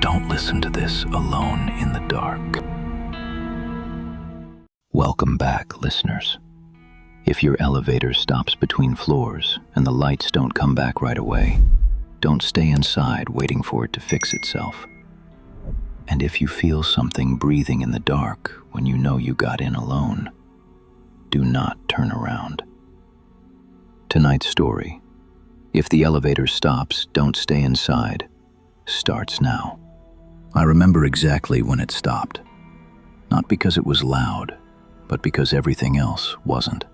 Don't listen to this alone in the dark. Welcome back, listeners. If your elevator stops between floors and the lights don't come back right away, don't stay inside waiting for it to fix itself. And if you feel something breathing in the dark when you know you got in alone, do not turn around. Tonight's story, If the Elevator Stops, Don't Stay Inside, starts now. I remember exactly when it stopped. Not because it was loud, but because everything else wasn't.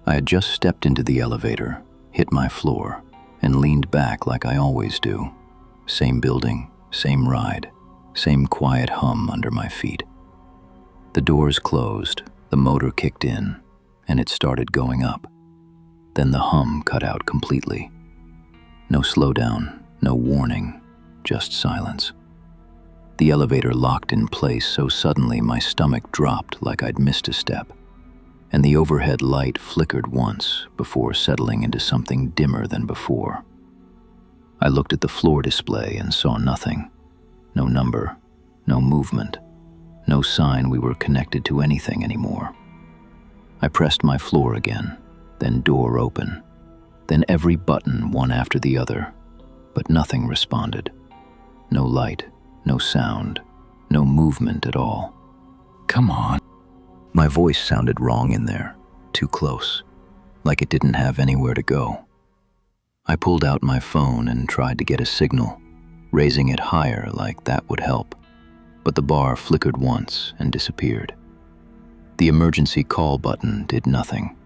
I had just stepped into the elevator, hit my floor, and leaned back like I always do. Same building, same ride, same quiet hum under my feet. The doors closed, the motor kicked in, and it started going up. Then the hum cut out completely. No slowdown, no warning, just silence. The elevator locked in place so suddenly my stomach dropped like I'd missed a step, and the overhead light flickered once before settling into something dimmer than before. I looked at the floor display and saw nothing. No number, no movement, no sign we were connected to anything anymore. I pressed my floor again, then door open, then every button one after the other, but nothing responded. No light, no sound, no movement at all. Come on. My voice sounded wrong in there, too close, like it didn't have anywhere to go. I pulled out my phone and tried to get a signal, raising it higher like that would help, but the bar flickered once and disappeared. The emergency call button did nothing.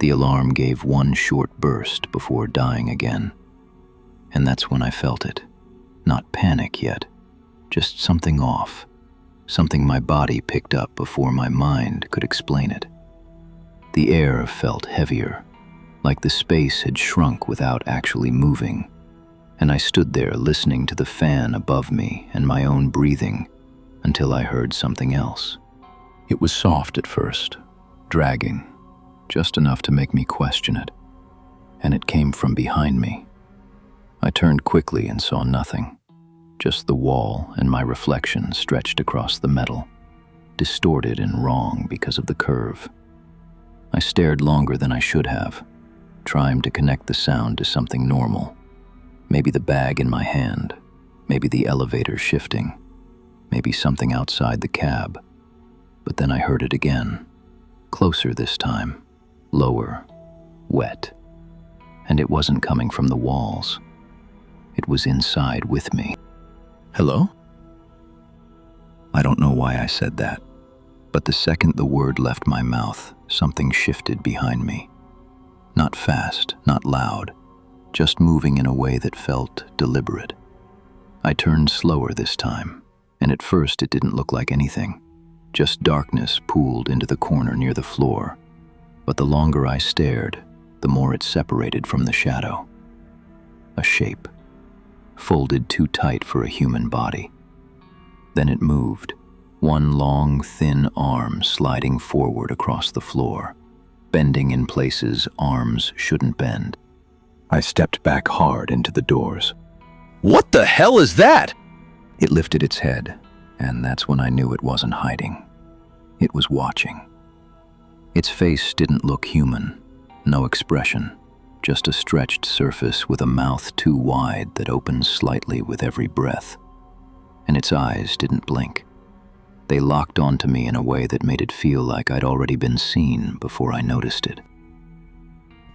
The alarm gave one short burst before dying again. And that's when I felt it. Not panic yet, just something off, something my body picked up before my mind could explain it. The air felt heavier, like the space had shrunk without actually moving, and I stood there listening to the fan above me and my own breathing until I heard something else. It was soft at first, dragging, just enough to make me question it, and it came from behind me. I turned quickly and saw nothing, just the wall and my reflection stretched across the metal, distorted and wrong because of the curve. I stared longer than I should have, trying to connect the sound to something normal. Maybe the bag in my hand, maybe the elevator shifting, maybe something outside the cab. But then I heard it again, closer this time, lower, wet. And it wasn't coming from the walls. It was inside with me. Hello? I don't know why I said that, but the second the word left my mouth, something shifted behind me. Not fast, not loud, just moving in a way that felt deliberate. I turned slower this time, and at first it didn't look like anything, just darkness pooled into the corner near the floor. But the longer I stared, the more it separated from the shadow. A shape, folded too tight for a human body. Then it moved, one long, thin arm sliding forward across the floor, bending in places arms shouldn't bend. I stepped back hard into the doors. What the hell is that? It lifted its head, and that's when I knew it wasn't hiding. It was watching. Its face didn't look human, no expression, just a stretched surface with a mouth too wide that opened slightly with every breath. And its eyes didn't blink. They locked onto me in a way that made it feel like I'd already been seen before I noticed it.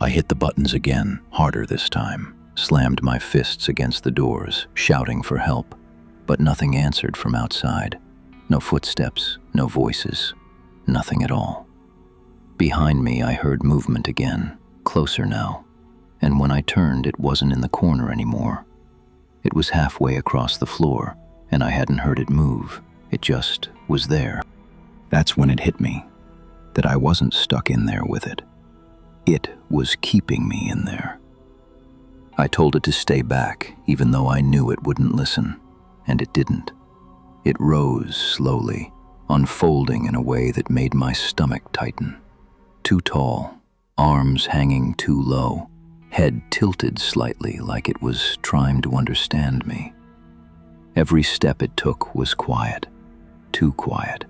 I hit the buttons again, harder this time, slammed my fists against the doors, shouting for help, but nothing answered from outside. No footsteps, no voices, nothing at all. Behind me, I heard movement again, closer now, and when I turned, it wasn't in the corner anymore. It was halfway across the floor, and I hadn't heard it move. It just was there. That's when it hit me, that I wasn't stuck in there with it. It was keeping me in there. I told it to stay back, even though I knew it wouldn't listen, and it didn't. It rose slowly, unfolding in a way that made my stomach tighten. Too tall, arms hanging too low, head tilted slightly like it was trying to understand me. Every step it took was quiet, too quiet,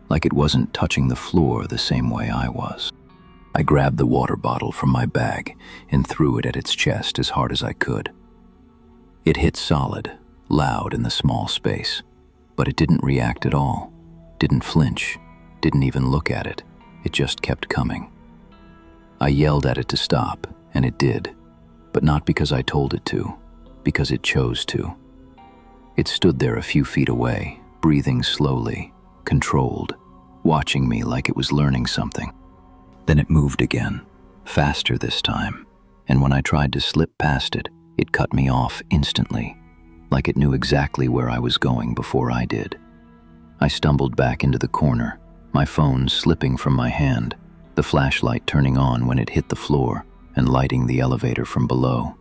like it wasn't touching the floor the same way I was. I grabbed the water bottle from my bag and threw it at its chest as hard as I could. It hit solid, loud in the small space, but it didn't react at all, didn't flinch, didn't even look at it. It just kept coming. I yelled at it to stop, and it did, but not because I told it to, because it chose to. It stood there a few feet away, breathing slowly, controlled, watching me like it was learning something. Then it moved again, faster this time, and when I tried to slip past it, it cut me off instantly, like it knew exactly where I was going before I did. I stumbled back into the corner, my phone slipping from my hand, the flashlight turning on when it hit the floor and lighting the elevator from below.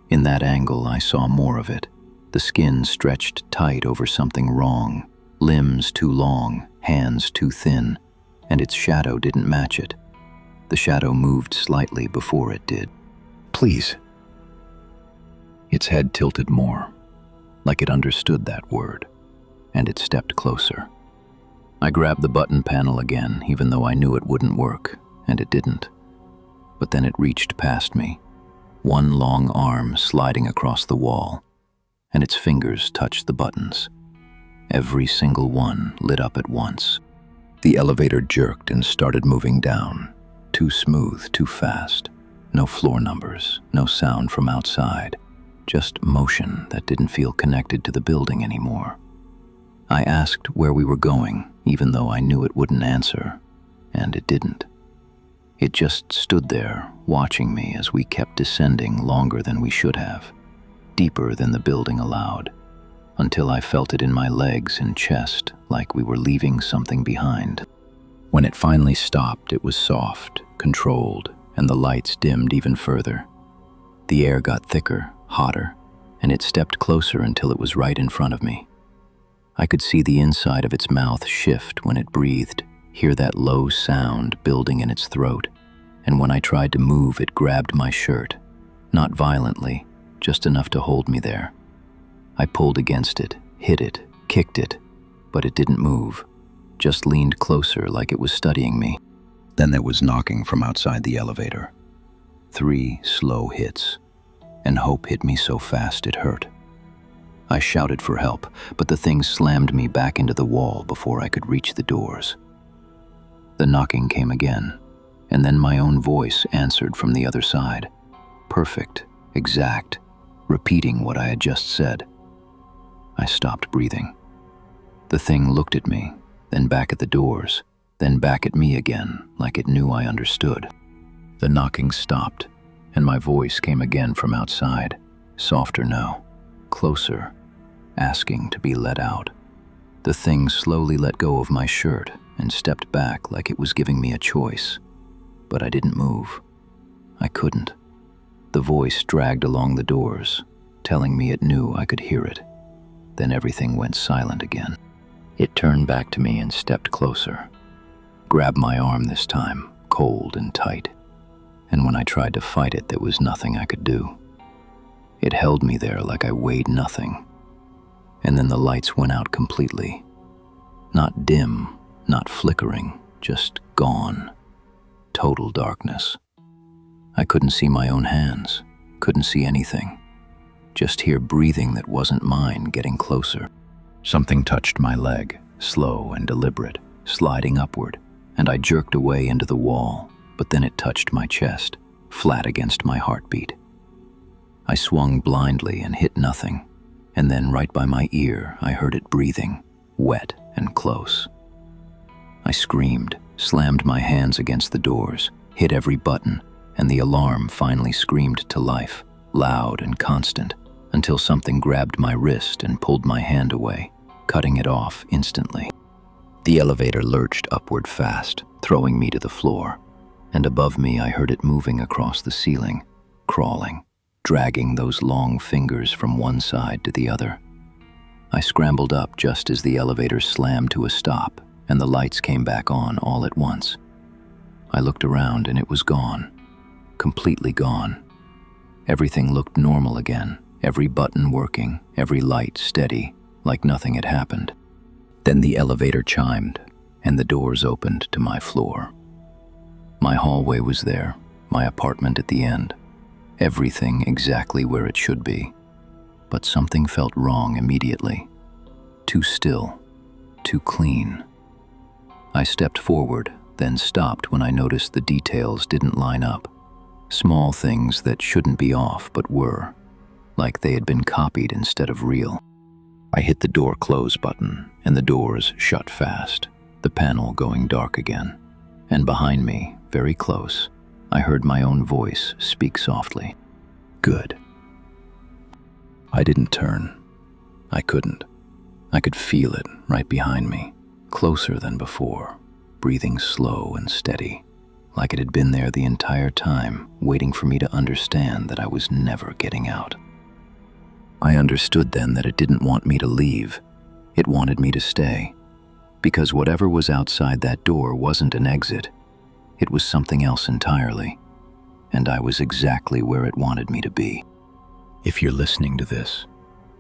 In that angle, I saw more of it, the skin stretched tight over something wrong, limbs too long, hands too thin, and its shadow didn't match it. The shadow moved slightly before it did. "Please." Its head tilted more, like it understood that word, and it stepped closer. I grabbed the button panel again, even though I knew it wouldn't work, and it didn't. But then it reached past me, one long arm sliding across the wall, and its fingers touched the buttons. Every single one lit up at once. The elevator jerked and started moving down, too smooth, too fast. No floor numbers, no sound from outside, just motion that didn't feel connected to the building anymore. I asked where we were going, even though I knew it wouldn't answer, and it didn't. It just stood there, watching me as we kept descending longer than we should have, deeper than the building allowed, until I felt it in my legs and chest, like we were leaving something behind. When it finally stopped, it was soft, controlled, and the lights dimmed even further. The air got thicker, hotter, and it stepped closer until it was right in front of me. I could see the inside of its mouth shift when it breathed, hear that low sound building in its throat, and when I tried to move, it grabbed my shirt, not violently, just enough to hold me there. I pulled against it, hit it, kicked it, but it didn't move, just leaned closer like it was studying me. Then there was knocking from outside the elevator. 3 slow hits, and hope hit me so fast it hurt. I shouted for help, but the thing slammed me back into the wall before I could reach the doors. The knocking came again, and then my own voice answered from the other side. Perfect, exact, repeating what I had just said. I stopped breathing. The thing looked at me, then back at the doors, then back at me again, like it knew I understood. The knocking stopped, and my voice came again from outside, softer now, closer, asking to be let out. The thing slowly let go of my shirt and stepped back like it was giving me a choice, but I didn't move. I couldn't. The voice dragged along the doors, telling me it knew I could hear it. Then everything went silent again. It turned back to me and stepped closer, grabbed my arm this time, cold and tight, and when I tried to fight it, there was nothing I could do. It held me there like I weighed nothing, and then the lights went out completely. Not dim, not flickering, just gone. Total darkness. I couldn't see my own hands, couldn't see anything. Just hear breathing that wasn't mine getting closer. Something touched my leg, slow and deliberate, sliding upward, and I jerked away into the wall, but then it touched my chest, flat against my heartbeat. I swung blindly and hit nothing, and then right by my ear I heard it breathing, wet and close. I screamed, slammed my hands against the doors, hit every button, and the alarm finally screamed to life, loud and constant, until something grabbed my wrist and pulled my hand away, cutting it off instantly. The elevator lurched upward fast, throwing me to the floor, and above me I heard it moving across the ceiling, crawling, dragging those long fingers from one side to the other. I scrambled up just as the elevator slammed to a stop and the lights came back on all at once. I looked around and it was gone, completely gone. Everything looked normal again, every button working, every light steady, like nothing had happened. Then the elevator chimed, and the doors opened to my floor. My hallway was there, my apartment at the end, everything exactly where it should be. But something felt wrong immediately. Too still, too clean. I stepped forward, then stopped when I noticed the details didn't line up. Small things that shouldn't be off but were, like they had been copied instead of real. I hit the door close button, and the doors shut fast, the panel going dark again. And behind me, very close, I heard my own voice speak softly. "Good." I didn't turn. I couldn't. I could feel it right behind me, closer than before, breathing slow and steady, like it had been there the entire time, waiting for me to understand that I was never getting out. I understood then that it didn't want me to leave. It wanted me to stay, because whatever was outside that door wasn't an exit. It was something else entirely, and I was exactly where it wanted me to be. If you're listening to this,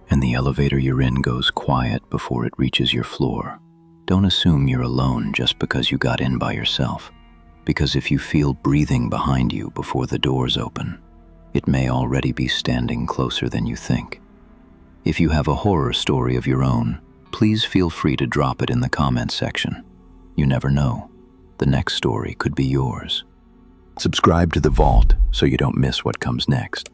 and the elevator you're in goes quiet before it reaches your floor, don't assume you're alone just because you got in by yourself. Because if you feel breathing behind you before the doors open, it may already be standing closer than you think. If you have a horror story of your own, please feel free to drop it in the comments section. You never know. The next story could be yours. Subscribe to The Vault so you don't miss what comes next.